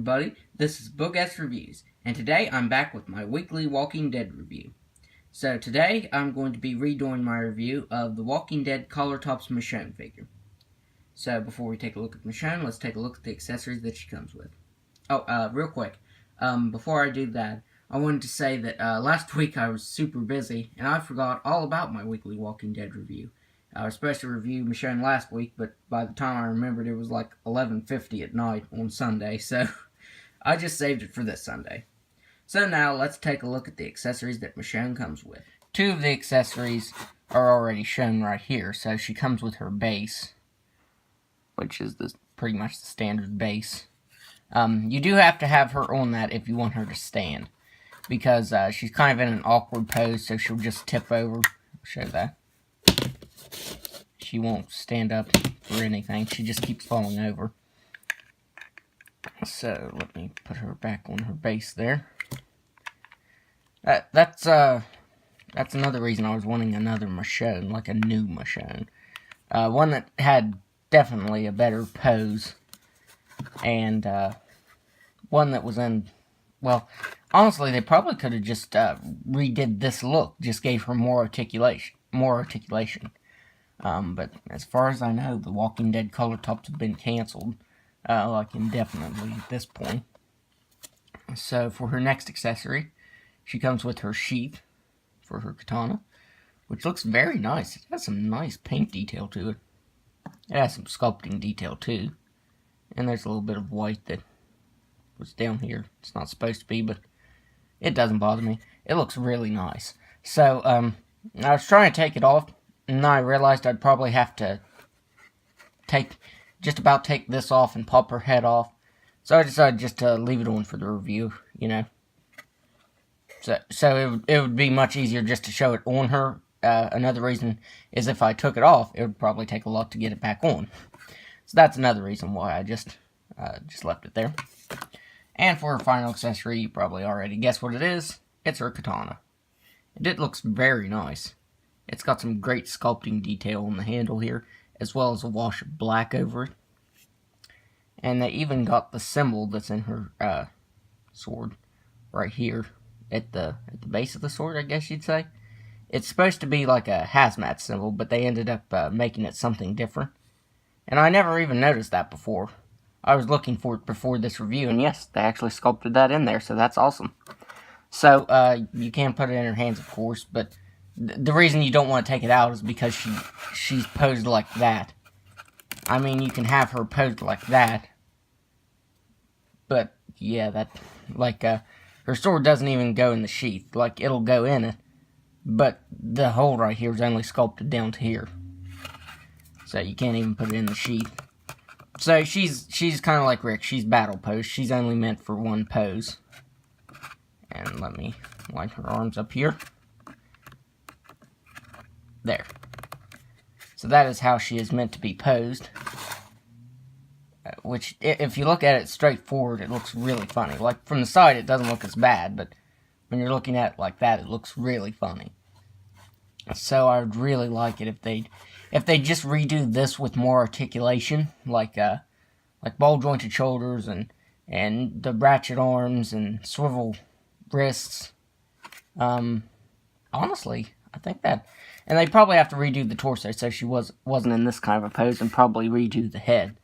everybody, this is Book S Reviews, and today I'm back with my weekly Walking Dead review. So today I'm going to be redoing my review of the Walking Dead Collar Tops Michonne figure. So before we take a look at Michonne, let's take a look at the accessories that she comes with. Real quick, before I do that, I wanted to say that last week I was super busy, and I forgot all about my weekly Walking Dead review. I was supposed to review Michonne last week, but by the time I remembered, it was like 11:50 at night on Sunday, so I just saved it for this Sunday. So now, let's take a look at the accessories that Michonne comes with. Two of the accessories are already shown right here. So she comes with her base, which is pretty much the standard base. You do have to have her on that if you want her to stand, because she's kind of in an awkward pose, so she'll just tip over. I'll show that. She won't stand up for anything. She just keeps falling over. So, let me put her back on her base there. That's another reason I was wanting another Michonne, like a new Michonne. One that had definitely a better pose. And, one that was in... Well, honestly, they probably could have just redid this look. Just gave her more articulation. But as far as I know, the Walking Dead color tops have been canceled, like indefinitely at this point. So for her next accessory, she comes with her sheath for her katana, which looks very nice. It has some nice paint detail to it. It has some sculpting detail too. And there's a little bit of white that was down here. It's not supposed to be, but it doesn't bother me. It looks really nice. So, I was trying to take it off, and I realized I'd probably have to take this off and pop her head off. So I decided just to leave it on for the review, you know. So it would be much easier just to show it on her. Another reason is if I took it off, it would probably take a lot to get it back on. So that's another reason why I just left it there. And for her final accessory, you probably already guessed what it is. It's her katana. And it looks very nice. It's got some great sculpting detail on the handle here, as well as a wash of black over it. And they even got the symbol that's in her sword right here at the base of the sword, I guess you'd say. It's supposed to be like a hazmat symbol, but they ended up making it something different. And I never even noticed that before. I was looking for it before this review, and yes, they actually sculpted that in there, so that's awesome. So, you can put it in her hands, of course, but the reason you don't want to take it out is because she's posed like that. I mean, you can have her posed like that, but, yeah, her sword doesn't even go in the sheath. Like, it'll go in it, but the hole right here is only sculpted down to here. So you can't even put it in the sheath. So she's kind of like Rick. She's battle pose. She's only meant for one pose. And let me line her arms up here. There. So that is how she is meant to be posed. Which, if you look at it straight forward, it looks really funny. Like, from the side, it doesn't look as bad, but when you're looking at it like that, it looks really funny. So I would really like it if they just redo this with more articulation, like ball-jointed shoulders and the ratchet arms and swivel wrists. Honestly, I think that, and they probably have to redo the torso so she wasn't in this kind of a pose, and probably redo the head.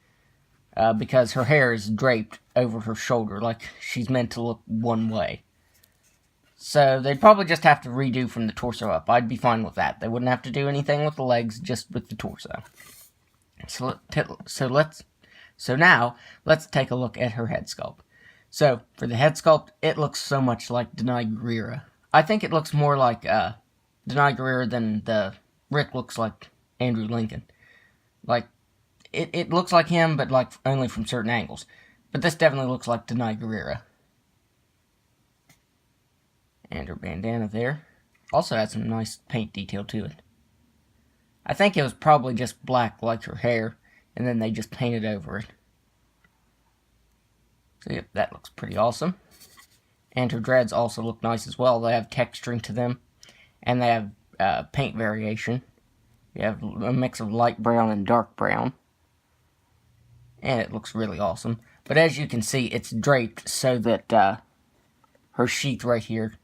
Because her hair is draped over her shoulder, like she's meant to look one way. So they'd probably just have to redo from the torso up. I'd be fine with that. They wouldn't have to do anything with the legs, just with the torso. So now, let's take a look at her head sculpt. So, for the head sculpt, it looks so much like Denai Guerrera. I think it looks more like Denai Guerrera than Rick looks like Andrew Lincoln. Like, it looks like him, but like only from certain angles. But this definitely looks like Denai Guerrera. And her bandana there. Also has some nice paint detail to it. I think it was probably just black like her hair, and then they just painted over it. So yep, that looks pretty awesome. And her dreads also look nice as well. They have texturing to them, and they have paint variation. You have a mix of light brown and dark brown. And it looks really awesome. But as you can see, it's draped so that her sheath right here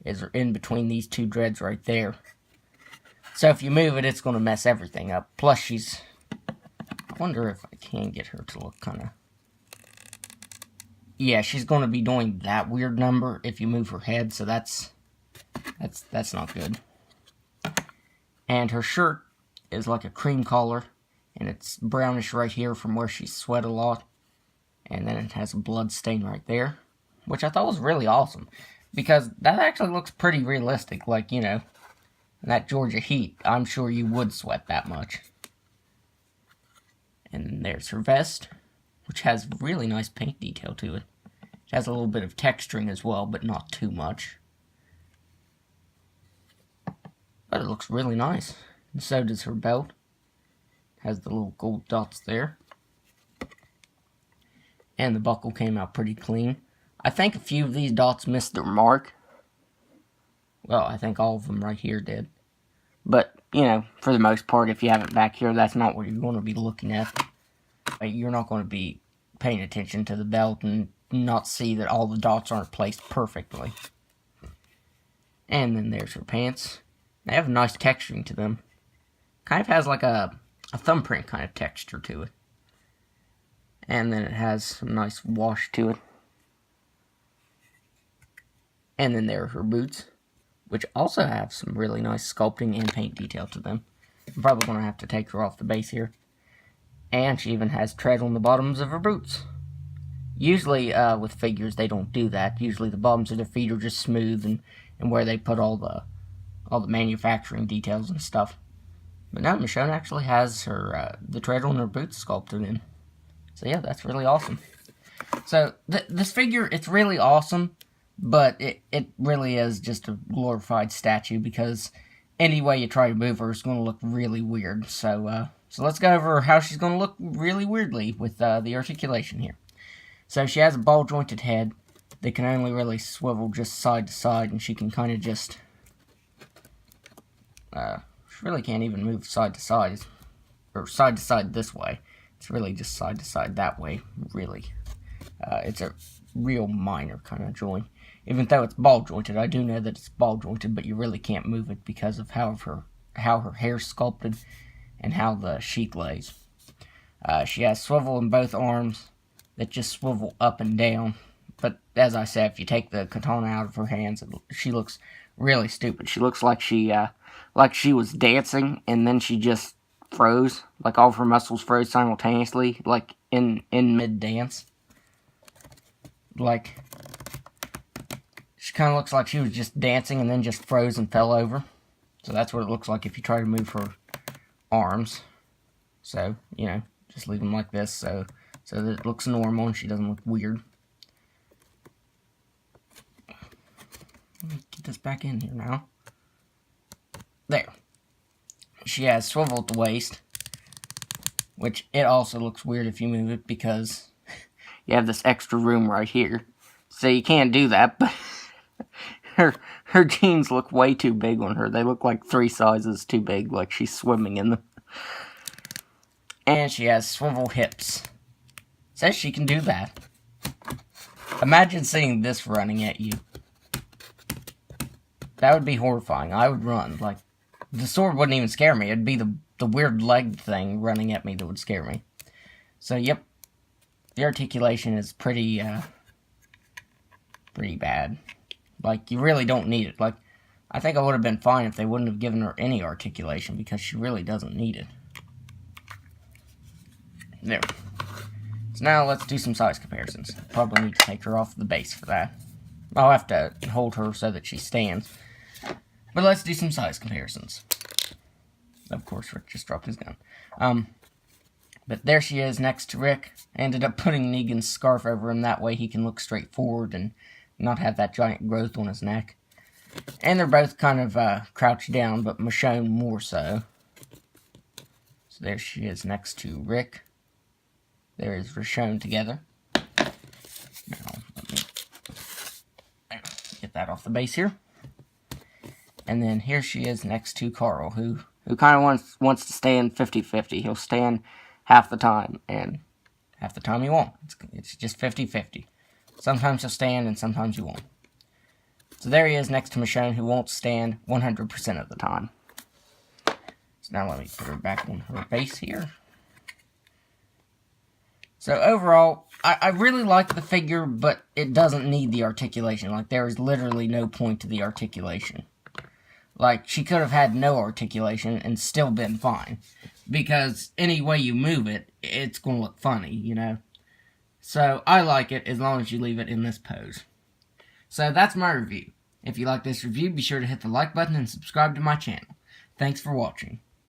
is in between these two dreads right there. So if you move it, it's going to mess everything up. Plus, she's... I wonder if I can get her to look kind of... Yeah, she's going to be doing that weird number if you move her head, so that's not good. And her shirt is like a cream collar, and it's brownish right here from where she sweat a lot. And then it has a blood stain right there, which I thought was really awesome, because that actually looks pretty realistic. Like, you know, in that Georgia heat, I'm sure you would sweat that much. And then there's her vest, which has really nice paint detail to it. It has a little bit of texturing as well, but not too much. But it looks really nice. And so does her belt. It has the little gold dots there. And the buckle came out pretty clean. I think a few of these dots missed their mark. Well, I think all of them right here did. But, you know, for the most part, if you have it back here, that's not what you're going to be looking at. You're not going to be paying attention to the belt and not see that all the dots aren't placed perfectly. And then there's her pants. They have a nice texturing to them. Kind of has like a thumbprint kind of texture to it. And then it has some nice wash to it. And then there are her boots, which also have some really nice sculpting and paint detail to them. I'm probably going to have to take her off the base here. And she even has tread on the bottoms of her boots. Usually, with figures, they don't do that. Usually the bottoms of their feet are just smooth and where they put all the manufacturing details and stuff. But now Michonne actually has her the tread on her boots sculpted in. So yeah, that's really awesome. So this figure, it's really awesome, but it really is just a glorified statue, because any way you try to move her, it's going to look really weird. So let's go over how she's going to look really weirdly with the articulation here. So she has a ball-jointed head that can only really swivel just side to side, and she can kind of just... she really can't even move side to side, or side to side this way. It's really just side to side that way, really. It's a real minor kind of joint. Even though it's ball-jointed, I do know that it's ball-jointed, but you really can't move it because of how her hair's sculpted and how the sheath lays. She has swivel in both arms that just swivel up and down. But as I said, if you take the katana out of her hands, she looks really stupid. She looks like she was dancing and then she just froze. Like all of her muscles froze simultaneously, like in mid-dance. Like, she kind of looks like she was just dancing and then just froze and fell over. So that's what it looks like if you try to move her arms. So, you know, just leave them like this so that it looks normal and she doesn't look weird. Let me get this back in here now. There. She has swivel at the waist, which it also looks weird if you move it because you have this extra room right here. So you can't do that, but her jeans look way too big on her. They look like 3 sizes too big, like she's swimming in them. And she has swivel hips. Says she can do that. Imagine seeing this running at you. That would be horrifying. I would run. Like, the sword wouldn't even scare me. It'd be the weird leg thing running at me that would scare me. So, yep. The articulation is pretty bad. Like, you really don't need it. Like, I think I would have been fine if they wouldn't have given her any articulation, because she really doesn't need it. There. So now let's do some size comparisons. Probably need to take her off the base for that. I'll have to hold her so that she stands. But let's do some size comparisons. Of course, Rick just dropped his gun. But there she is next to Rick. I ended up putting Negan's scarf over him. That way he can look straight forward and not have that giant growth on his neck. And they're both kind of crouched down, but Michonne more so. So there she is next to Rick. There is Michonne together. Now, let me get that off the base here. And then here she is next to Carl, who kind of wants to stand 50-50. He'll stand half the time and Half the time you won't. It's just 50-50. Sometimes you'll stand and sometimes you won't. So there he is next to Michonne, who won't stand 100% of the time. So now let me put her back on her base here. So overall, I really like the figure, but it doesn't need the articulation. Like, there is literally no point to the articulation. Like, she could have had no articulation and still been fine. Because any way you move it, it's going to look funny, you know? So, I like it as long as you leave it in this pose. So, that's my review. If you like this review, be sure to hit the like button and subscribe to my channel. Thanks for watching.